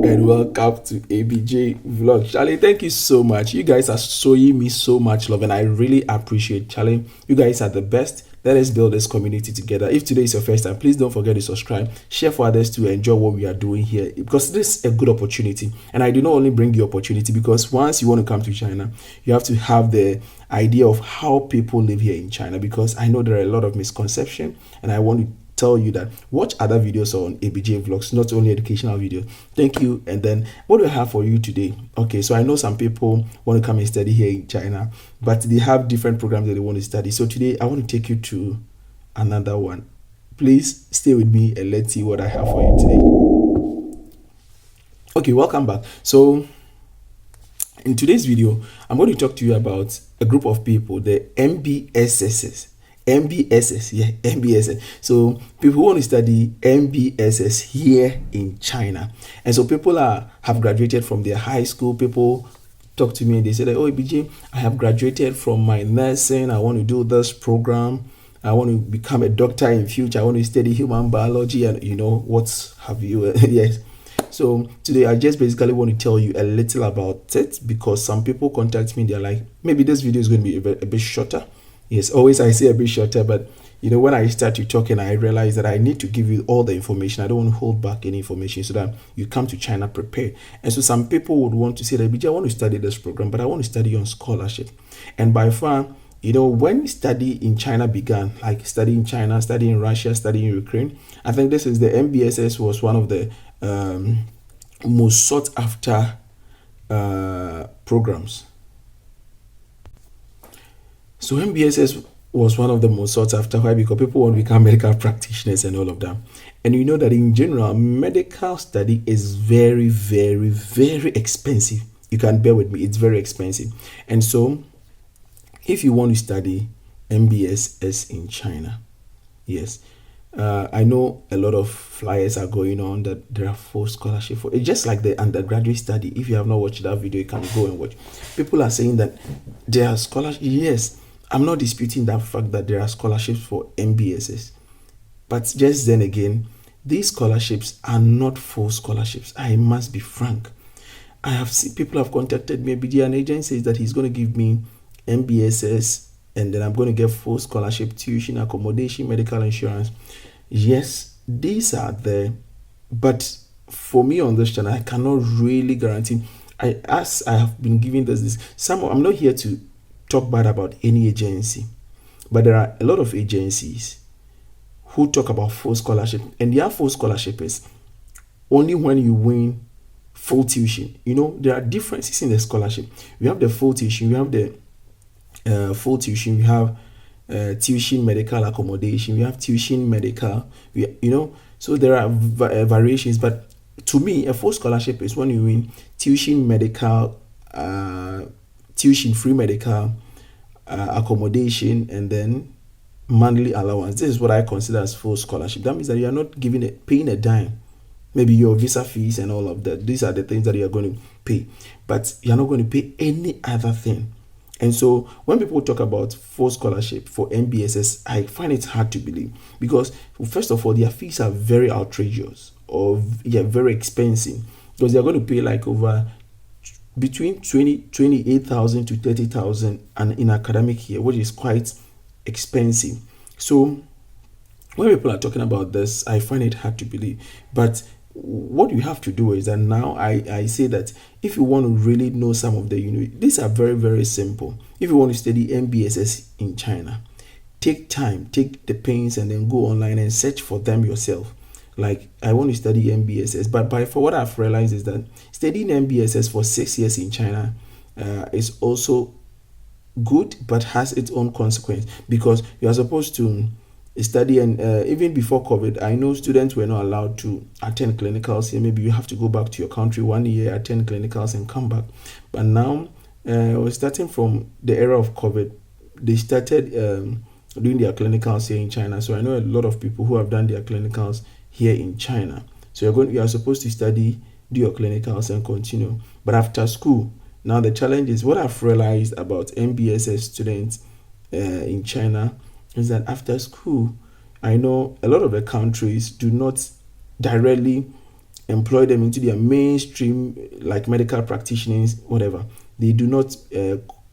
and welcome to ABJ Vlog. Charlie, thank you so much. You guys are showing me so much love, and I really appreciate. Charlie, you guys are the best. Let us build this community together. If today is your first time, please don't forget to subscribe, share for others to enjoy what we are doing here, because this is a good opportunity. And I do not only bring you opportunity, because once you want to come to China, you have to have the idea of how people live here in China, because I know there are a lot of misconceptions, and I want to tell you that watch other videos on ABJ Vlogs, not only educational videos. Thank you. And then what do I have for you today? Okay, so I know some people want to come and study here in China, but they have different programs that they want to study. So today I want to take you to another one. Please stay with me and let's see what I have for you today. Okay, welcome back. So in today's video, I'm going to talk to you about a group of people, the MBSS. MBSS, yeah, MBSS. So people who want to study MBSS here in China, and so people have graduated from their high school. People talk to me and they say that, oh, BJ, I have graduated from my nursing. I want to do this program. I want to become a doctor in future. I want to study human biology, and you know what have you? Yes. So today I just basically want to tell you a little about it, because some people contact me. They're like, maybe this video is going to be a bit shorter. Yes, always I say a bit shorter, but you know, when I start to talk and I realize that I need to give you all the information, I don't want to hold back any information so that you come to China prepared. And so some people would want to say that, BJ, I want to study this program, but I want to study on scholarship. And by far, you know, when study in China began, like studying in China, studying in Russia, studying in Ukraine, I think this is the MBSS was one of the most sought after programs. So MBSS was one of the most sought after. Why? Because people want to become medical practitioners and all of that. And you know that in general, medical study is very, very, very expensive. You can bear with me, it's very expensive. And so if you want to study MBSS in China, yes, I know a lot of flyers are going on that there are full scholarship for it. Just like the undergraduate study. If you have not watched that video, you can go and watch. People are saying that there are scholarships. Yes, I'm not disputing that fact that there are scholarships for MBSS. But just then again, these scholarships are not full scholarships. I must be frank. I have seen people have contacted me. An agent says that he's going to give me MBSS, and then I'm going to get full scholarship, tuition, accommodation, medical insurance. Yes, these are there, but for me on this channel, I cannot really guarantee. As I have been giving this, I'm not here to talk bad about any agency, but there are a lot of agencies who talk about full scholarship, and their full scholarship is only when you win full tuition. You know, there are differences in the scholarship. We have the full tuition, we have the full tuition, we have tuition medical accommodation, we have tuition medical, you know, so there are variations. But to me, a full scholarship is when you win tuition medical, tuition free medical, accommodation, and then monthly allowance. This is what I consider as full scholarship. That means that you are not paying a dime. Maybe your visa fees and all of that. These are the things that you are going to pay, but you're not going to pay any other thing. And so when people talk about full scholarship for MBSS, I find it hard to believe, because first of all, their fees are very outrageous, or very expensive, because they're going to pay like over between 28,000 to 30,000 and in academic year, which is quite expensive. So when people are talking about this, I find it hard to believe. But what you have to do is that now I say that if you want to really know some of the these are very, very simple. If you want to study MBSS in China, take time, take the pains, and then go online and search for them yourself. Like, I want to study MBSS, but for what I've realized is that studying MBSS for 6 years in China is also good, but has its own consequence, because you are supposed to study, and even before COVID, I know students were not allowed to attend clinicals here. Maybe you have to go back to your country 1 year, attend clinicals, and come back. But now, starting from the era of COVID, they started doing their clinicals here in China. So I know a lot of people who have done their clinicals here in China. So you are supposed to study, do your clinicals, and continue. But after school, now the challenge is, what I've realized about MBSS students in China is that after school, I know a lot of the countries do not directly employ them into their mainstream, like medical practitioners, whatever. They do not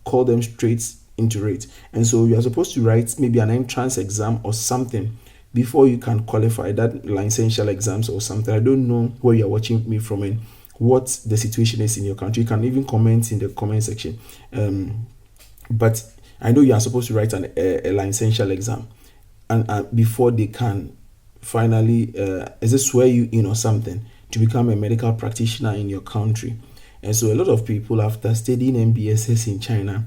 call them straight into it. And so you are supposed to write maybe an entrance exam or something before you can qualify, that licential exams or something. I don't know where you're watching me from and what the situation is in your country. You can even comment in the comment section. But I know you are supposed to write a licential exam, and before they can finally is it swear you in or something to become a medical practitioner in your country. And so a lot of people, after studying MBSS in China,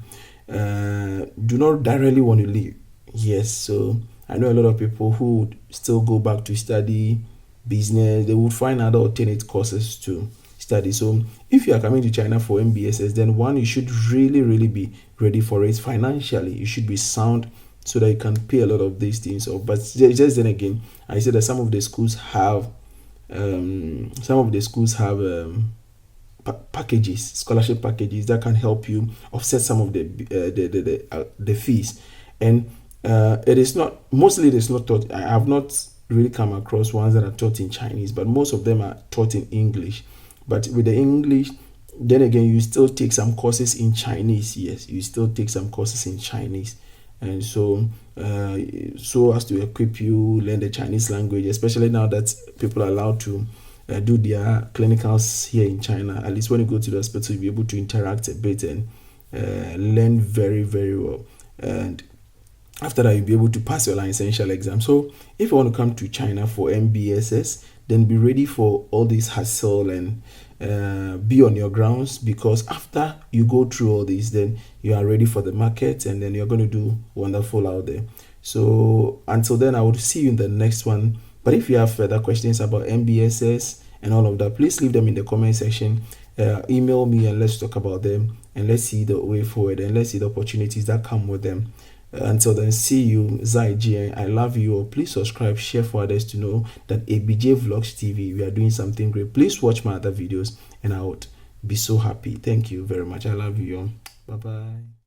do not directly want to leave. Yes, so I know a lot of people who would still go back to study business. They would find other alternate courses to study. So if you are coming to China for MBSS, then one, you should really be ready for it financially. You should be sound so that you can pay a lot of these things off. But just then again, I said that some of the schools have packages, scholarship packages that can help you offset some of the fees. And it is not taught. I have not really come across ones that are taught in Chinese, but most of them are taught in English. But with the English, then again, you still take some courses in Chinese. Yes, you still take some courses in Chinese. And so so as to equip you learn the Chinese language, especially now that people are allowed to do their clinicals here in China. At least when you go to the hospital, you'll be able to interact a bit and learn very well. And after that, you'll be able to pass your licential exam. So if you want to come to China for MBSS, then be ready for all this hassle and be on your grounds, because after you go through all this, then you are ready for the market and then you're going to do wonderful out there. So until then, I will see you in the next one. But if you have further questions about MBSS and all of that, please leave them in the comment section. Email me and let's talk about them, and let's see the way forward, and let's see the opportunities that come with them. Until then, see you. Zai G. I love you all. Please subscribe, share for others to know that ABJ Vlogs TV, we are doing something great. Please watch my other videos and I would be so happy. Thank you very much. I love you all. Bye bye.